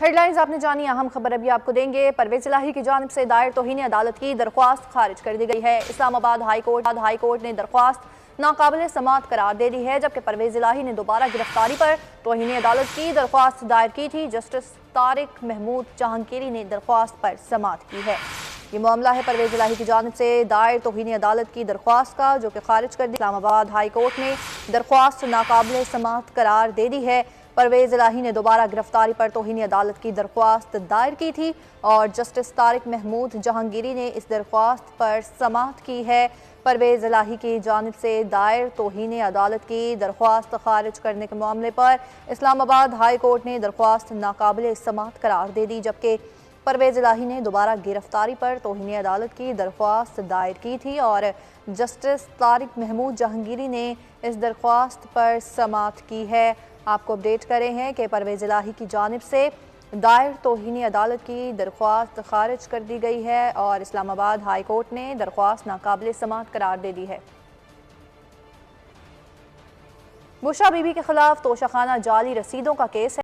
Headlines आपने जानी, अहम खबर अभी आपको देंगे। परवेज इलाही की जानिब से दायर तौहीन अदालत की दरख्वास्त खारिज कर दी गई है। इस्लामाबाद हाई कोर्ट ने दरख्वास्त नाकाबिल समात करार दे दी है, जबकि परवेज इलाही ने दोबारा गिरफ्तारी पर तौहीन अदालत की दरख्वास्त दायर की थी। जस्टिस तारिक महमूद जहांगीरी ने दरख्वास्त पर समात की है। ये मामला है परवेज इलाही की जानिब से दायर तौहीन अदालत की दरख्वास्त का, जो कि खारिज कर दी। इस्लामाबाद हाई कोर्ट ने दरख्वास्त नाकाबिल समात करार दे दी है। परवेज इलाही ने दोबारा गिरफ्तारी पर तौहीन अदालत की दरख्वास्त दायर की थी और जस्टिस तारिक महमूद जहांगीरी ने इस दरख्वास्त पर समात की है। परवेज इलाही की जानिब से दायर तौहीन अदालत की दरख्वास्त खारिज करने के मामले पर इस्लामाबाद हाई कोर्ट ने दरख्वास्त नाकाबिल समात करार दे दी, जबकि परवेज इलाही ने दोबारा गिरफ्तारी पर तौहीन अदालत की दरख्वास्त दायर की थी और जस्टिस तारिक महमूद जहांगीरी ने इस दरख्वास्त पर समात की है। आपको अपडेट करें हैं कि परवेज इलाही की जानिब से दायर तौहीन अदालत की दरख्वास्त खारिज कर दी गई है और इस्लामाबाद हाई कोर्ट ने दरख्वास्त नाकाबिल समात करार दे दी है। बुशरा बीबी के खिलाफ तोशाखाना जाली रसीदों का केस है।